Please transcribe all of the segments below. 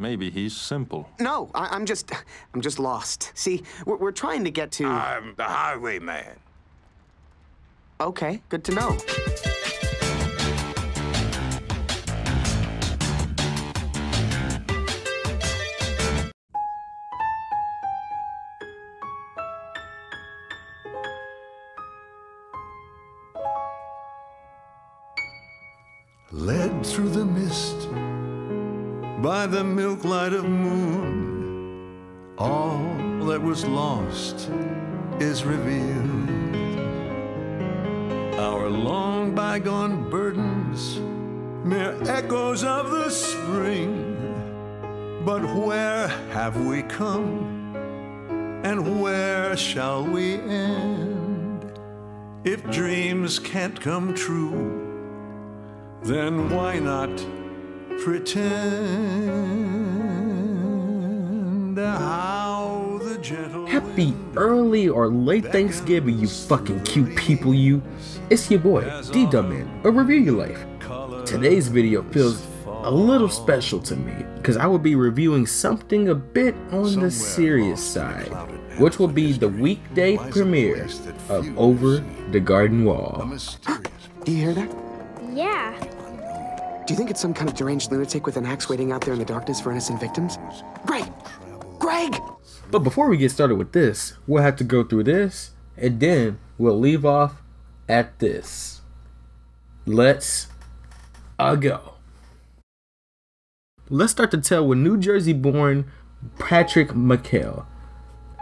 Maybe he's simple. No, I'm just lost. See, we're trying to get to... I'm the Highwayman. Okay, good to know. Led through the mist by the milk light of moon, all that was lost is revealed. Our long bygone burdens, mere echoes of the spring. But where have we come, and where shall we end? If dreams can't come true, then why not pretend? How the gentle Happy early or late Thanksgiving, you fucking cute people, you. It's your boy, D-Dubman, of ReviewYaLife. Today's video feels a little special to me, because I will be reviewing something a bit on the serious side, which will be the weekday premiere of Over the Garden Wall. Do you hear that? Yeah. Do you think it's some kind of deranged lunatic with an axe waiting out there in the darkness for innocent victims? Greg! Greg! But before we get started with this, we'll have to go through this, and then we'll leave off at this. Let's go. Let's start the tale with New Jersey-born Patrick McHale,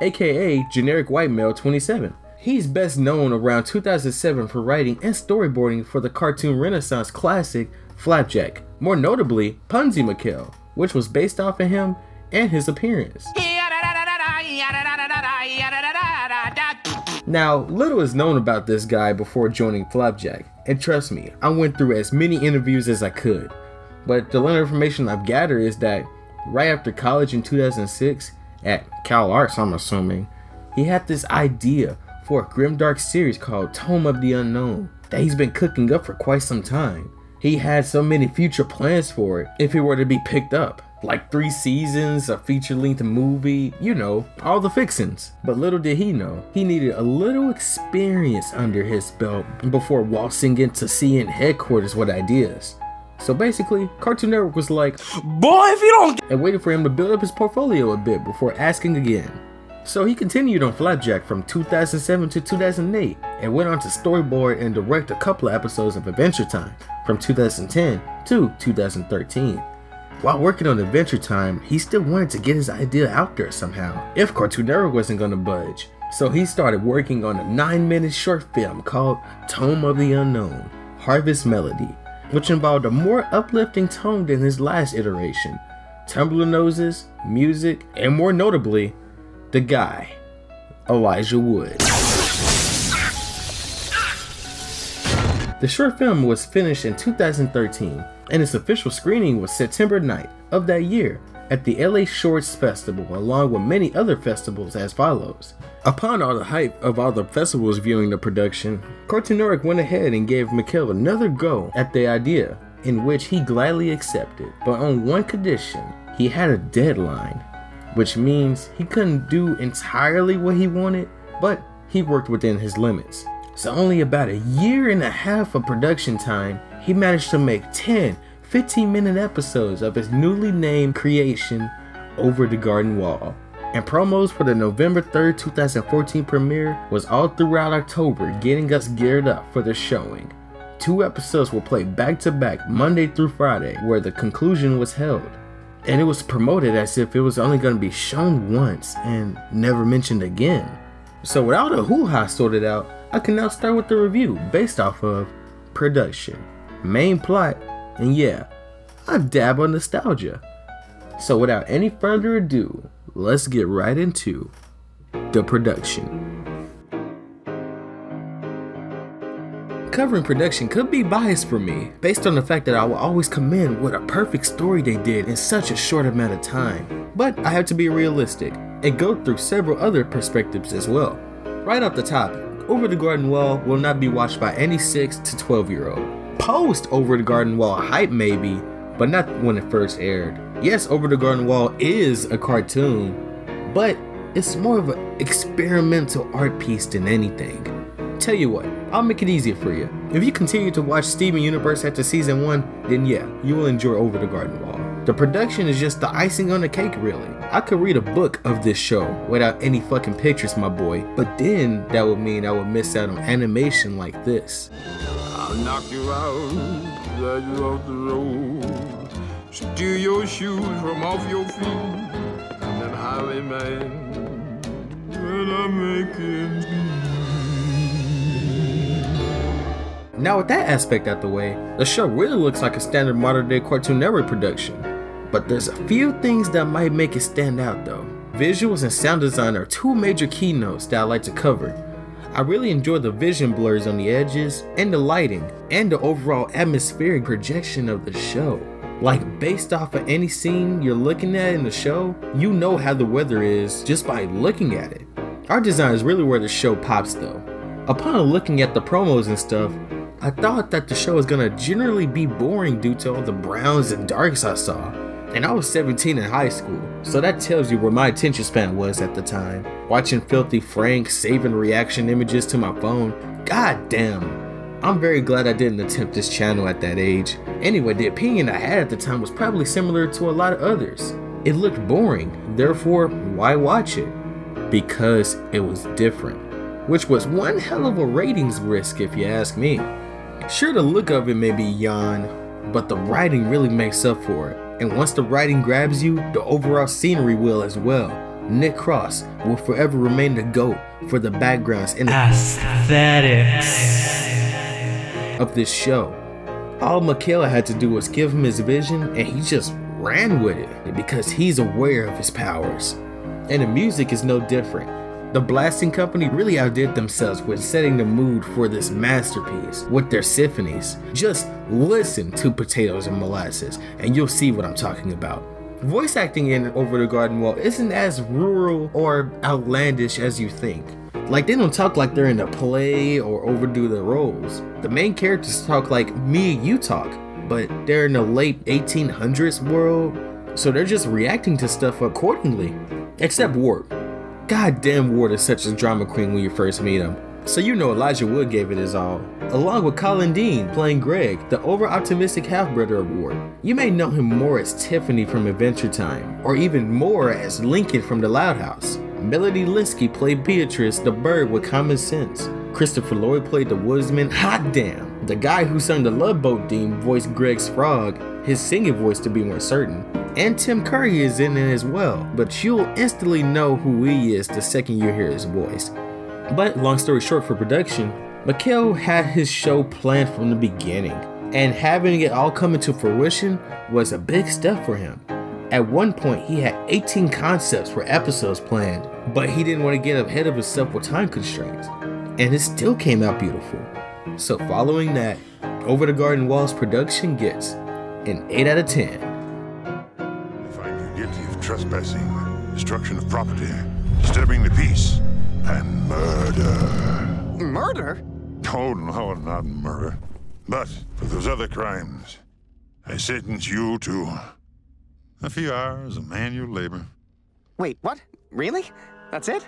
aka Generic White Male 27. He's best known around 2007 for writing and storyboarding for the cartoon renaissance classic Flapjack, more notably Punsy McHale, which was based off of him and his appearance. Now, little is known about this guy before joining Flapjack, and trust me, I went through as many interviews as I could, but the little information I've gathered is that right after college in 2006, at Cal Arts I'm assuming, he had this idea for a grimdark series called Tome of the Unknown that he's been cooking up for quite some time. He had so many future plans for it if it were to be picked up, like 3 seasons, a feature-length movie, you know, all the fixins. But little did he know, he needed a little experience under his belt before waltzing into CN headquarters with ideas. So basically, Cartoon Network was like, boy, if you don't, and waited for him to build up his portfolio a bit before asking again. So he continued on Flapjack from 2007 to 2008 and went on to storyboard and direct a couple of episodes of Adventure Time from 2010 to 2013. While working on Adventure Time, he still wanted to get his idea out there somehow, if Cartoon Network wasn't going to budge. So he started working on a 9-minute short film called Tome of the Unknown, Harvest Melody, which involved a more uplifting tone than his last iteration, tumbler noses, music, and more notably, the guy, Elijah Wood. The short film was finished in 2013, and its official screening was September 9th of that year at the LA Shorts Festival, along with many other festivals as follows. Upon all the hype of all the festivals viewing the production, Cartoon Network went ahead and gave McHale another go at the idea, in which he gladly accepted, but on one condition: he had a deadline, which means he couldn't do entirely what he wanted, but he worked within his limits. So only about a year and a half of production time, he managed to make 10 15-minute episodes of his newly named creation, Over the Garden Wall. And promos for the November 3rd, 2014 premiere was all throughout October, getting us geared up for the showing. 2 episodes will play back to back Monday through Friday, where the conclusion was held. And it was promoted as if it was only going to be shown once and never mentioned again. So with all the hoo-ha sorted out, I can now start with the review based off of production, main plot, and yeah, I dab on nostalgia. So without any further ado, let's get right into the production. Covering production could be biased for me, based on the fact that I will always commend what a perfect story they did in such a short amount of time. But I have to be realistic and go through several other perspectives as well. Right off the top, Over the Garden Wall will not be watched by any 6 to 12-year-old. Post Over the Garden Wall hype maybe, but not when it first aired. Yes, Over the Garden Wall is a cartoon, but it's more of an experimental art piece than anything. Tell you what, I'll make it easier for you. If you continue to watch Steven Universe after season 1, then yeah, you will enjoy Over the Garden Wall. The production is just the icing on the cake, really. I could read a book of this show without any fucking pictures, my boy, but then that would mean I would miss out on animation like this. I'll knock you out, drag you off the road, steal your shoes from off your feet, and then Highwayman, when I'm making. Now with that aspect out the way, the show really looks like a standard modern day Cartoon Network production. But there's a few things that might make it stand out though. Visuals and sound design are two major keynotes that I like to cover. I really enjoy the vision blurs on the edges, and the lighting, and the overall atmospheric projection of the show. Like based off of any scene you're looking at in the show, you know how the weather is just by looking at it. Art design is really where the show pops though. Upon looking at the promos and stuff, I thought that the show was gonna generally be boring due to all the browns and darks I saw. And I was 17 in high school, so that tells you where my attention span was at the time. Watching Filthy Frank, saving reaction images to my phone, god damn. I'm very glad I didn't attempt this channel at that age. Anyway, the opinion I had at the time was probably similar to a lot of others. It looked boring, therefore why watch it? Because it was different. Which was one hell of a ratings risk if you ask me. Sure, the look of it may be yawn, but the writing really makes up for it. And once the writing grabs you, the overall scenery will as well. Nick Cross will forever remain the GOAT for the backgrounds and aesthetics of this show. All McHale had to do was give him his vision and he just ran with it because he's aware of his powers. And the music is no different. The blasting company really outdid themselves with setting the mood for this masterpiece with their symphonies. Just listen to Potatoes and Molasses and you'll see what I'm talking about. Voice acting in Over the Garden Wall isn't as rural or outlandish as you think. Like they don't talk like they're in a play or overdo their roles. The main characters talk like me and you talk, but they're in the late 1800s world, so they're just reacting to stuff accordingly. Except Ward. Goddamn, Ward is such a drama queen when you first meet him. So you know Elijah Wood gave it his all. Along with Colin Dean playing Greg, the over-optimistic half-brother of Ward. You may know him more as Tiffany from Adventure Time, or even more as Lincoln from The Loud House. Melody Linsky played Beatrice, the bird with common sense. Christopher Lloyd played the woodsman, hot damn. The guy who sung the Love Boat theme voiced Greg's frog, his singing voice to be more certain. And Tim Curry is in it as well, but you'll instantly know who he is the second you hear his voice. But long story short for production, McHale had his show planned from the beginning, and having it all come into fruition was a big step for him. At one point he had 18 concepts for episodes planned, but he didn't want to get ahead of himself with time constraints, and it still came out beautiful. So following that, Over the Garden Wall's production gets an 8 out of 10. Guilty of trespassing, destruction of property, disturbing the peace, and murder. Murder? Oh no, not murder. But for those other crimes, I sentence you to a few hours of manual labor. Wait, what? Really? That's it?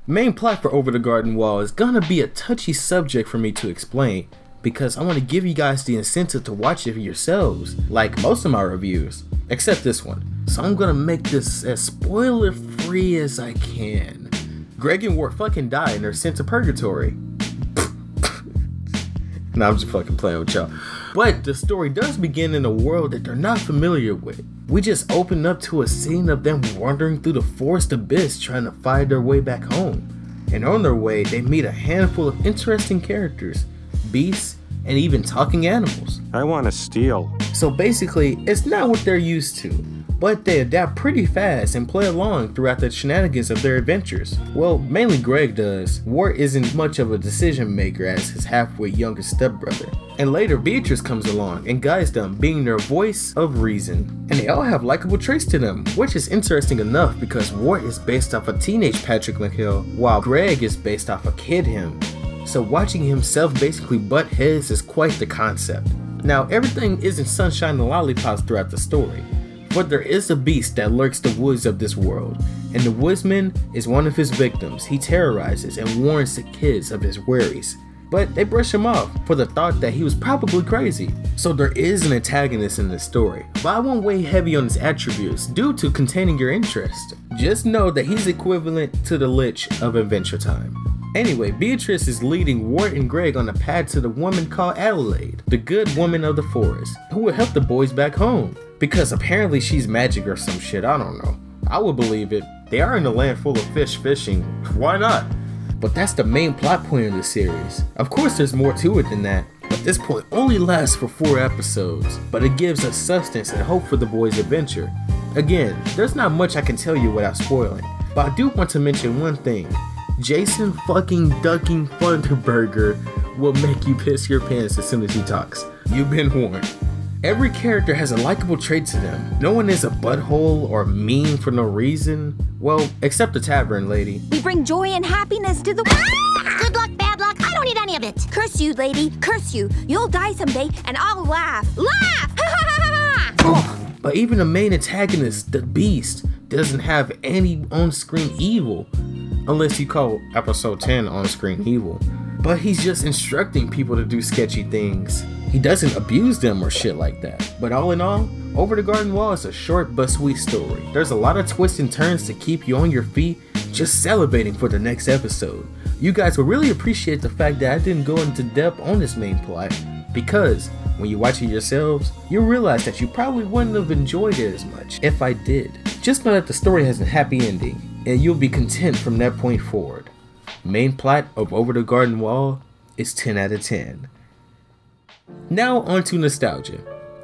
Main plot for Over the Garden Wall is gonna be a touchy subject for me to explain, because I want to give you guys the incentive to watch it for yourselves, like most of my reviews, except this one. So I'm gonna make this as spoiler free as I can. Greg and Ward fucking die and they're sent to purgatory. Nah, I'm just fucking playing with y'all. But the story does begin in a world that they're not familiar with. We just open up to a scene of them wandering through the forest abyss trying to find their way back home. And on their way, they meet a handful of interesting characters, beasts, and even talking animals. I want to steal. So basically, it's not what they're used to. but they adapt pretty fast and play along throughout the shenanigans of their adventures. Well, mainly Greg does. Wart isn't much of a decision maker as his halfway younger stepbrother. And later Beatrice comes along and guides them, being their voice of reason. And they all have likable traits to them, which is interesting enough because Wart is based off a teenage Patrick McHale, while Greg is based off a kid him. So watching himself basically butt heads is quite the concept. Now, everything isn't sunshine and lollipops throughout the story, but there is a beast that lurks the woods of this world, and the woodsman is one of his victims he terrorizes and warns the kids of his worries. But they brush him off for the thought that he was probably crazy. So there is an antagonist in this story, but I won't weigh heavy on his attributes due to containing your interest. Just know that he's equivalent to the Lich of Adventure Time. Anyway, Beatrice is leading Wart and Greg on a path to the woman called Adelaide, the good woman of the forest, who will help the boys back home. Because apparently she's magic or some shit, I don't know. I would believe it. They are in a land full of fish fishing, why not? But that's the main plot point of the series. Of course there's more to it than that, but this point only lasts for 4 episodes, but it gives us substance and hope for the boys' adventure. Again, there's not much I can tell you without spoiling, but I do want to mention one thing. Jason fucking Ducking Thunderburger will make you piss your pants as soon as he talks. You've been warned. Every character has a likable trait to them. No one is a butthole or mean for no reason. Well, except the tavern lady. We bring joy and happiness to the world. Good luck, bad luck, I don't need any of it. Curse you, lady, curse you. You'll die someday and I'll laugh. Laugh! Ha ha ha ha! But even the main antagonist, the Beast, doesn't have any on-screen evil. Unless you call episode 10 on-screen evil. But he's just instructing people to do sketchy things. He doesn't abuse them or shit like that. But all in all, Over the Garden Wall is a short but sweet story. There's a lot of twists and turns to keep you on your feet, just salivating for the next episode. You guys will really appreciate the fact that I didn't go into depth on this main plot, because when you watch it yourselves, you'll realize that you probably wouldn't have enjoyed it as much if I did. Just know that the story has a happy ending, and you'll be content from that point forward. Main plot of Over the Garden Wall is 10 out of 10. Now on to nostalgia.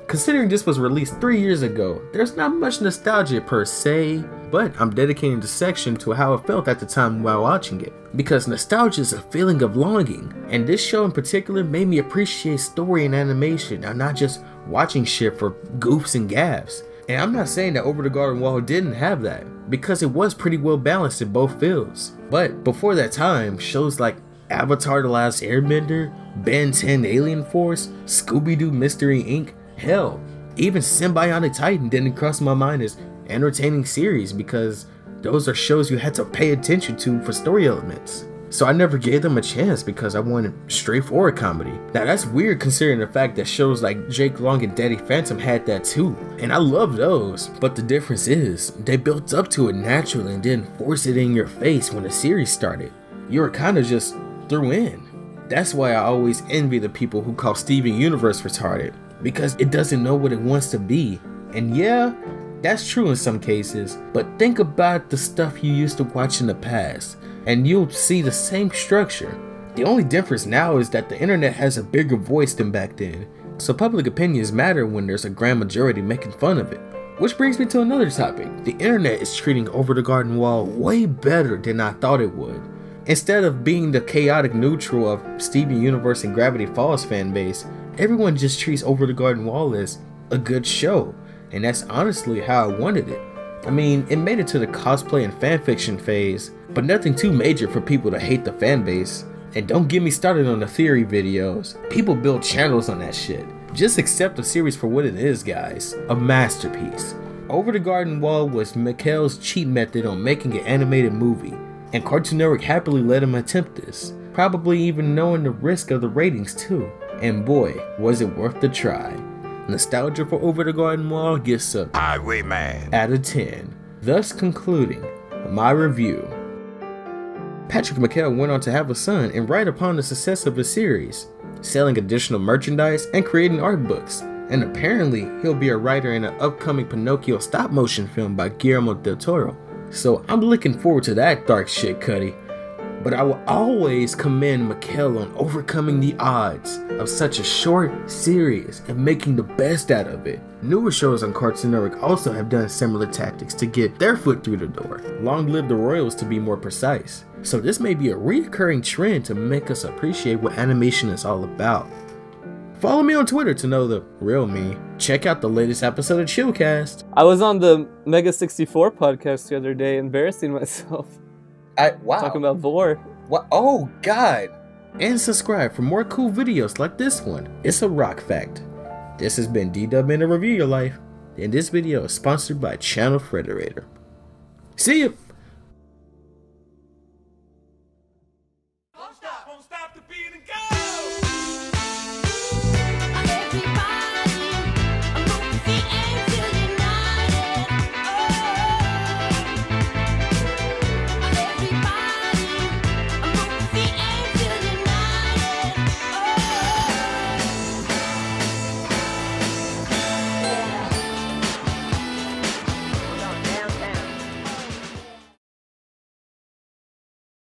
Considering this was released 3 years ago, there's not much nostalgia per se, but I'm dedicating the section to how I felt at the time while watching it. Because nostalgia is a feeling of longing, and this show in particular made me appreciate story and animation and not just watching shit for goofs and gaffs. And I'm not saying that Over the Garden Wall didn't have that, because it was pretty well balanced in both fields. But before that time, shows like Avatar: The Last Airbender, Ben 10 Alien Force, Scooby-Doo Mystery Inc., hell, even Symbiotic Titan didn't cross my mind as entertaining series, because those are shows you had to pay attention to for story elements. So I never gave them a chance because I wanted straightforward comedy. Now that's weird considering the fact that shows like Jake Long and Daddy Phantom had that too, and I love those. But the difference is, they built up to it naturally and didn't force it in your face when the series started. You were kinda just threw in. That's why I always envy the people who call Steven Universe retarded, because it doesn't know what it wants to be. And yeah, that's true in some cases, but think about the stuff you used to watch in the past, and you'll see the same structure. The only difference now is that the internet has a bigger voice than back then, so public opinions matter when there's a grand majority making fun of it. Which brings me to another topic. The internet is treating Over the Garden Wall way better than I thought it would. Instead of being the chaotic neutral of Steven Universe and Gravity Falls fanbase, everyone just treats Over the Garden Wall as a good show, and that's honestly how I wanted it. I mean, it made it to the cosplay and fanfiction phase, but nothing too major for people to hate the fanbase. And don't get me started on the theory videos. People build channels on that shit. Just accept the series for what it is, guys. A masterpiece. Over the Garden Wall was McHale's cheat method on making an animated movie, and Cartoon Network happily let him attempt this, probably even knowing the risk of the ratings too. And boy, was it worth the try. Nostalgia for Over the Garden Wall gets a Highwayman out of 10, thus concluding my review. Patrick McHale went on to have a son and ride upon the success of his series, selling additional merchandise and creating art books, and apparently he'll be a writer in an upcoming Pinocchio stop-motion film by Guillermo del Toro. So I'm looking forward to that dark shit, Cuddy. but I will always commend McHale on overcoming the odds of such a short series and making the best out of it. Newer shows on Cartoon Network also have done similar tactics to get their foot through the door. Long live the Royals, to be more precise. So this may be a recurring trend to make us appreciate what animation is all about. Follow me on Twitter to know the real me. Check out the latest episode of Chillcast. I was on the Mega 64 podcast the other day, embarrassing myself. Wow. Talking about Vor. What? Oh, God. And subscribe for more cool videos like this one. It's a rock fact. This has been D-Dub in a Review Your Life, and this video is sponsored by Channel Frederator. See you!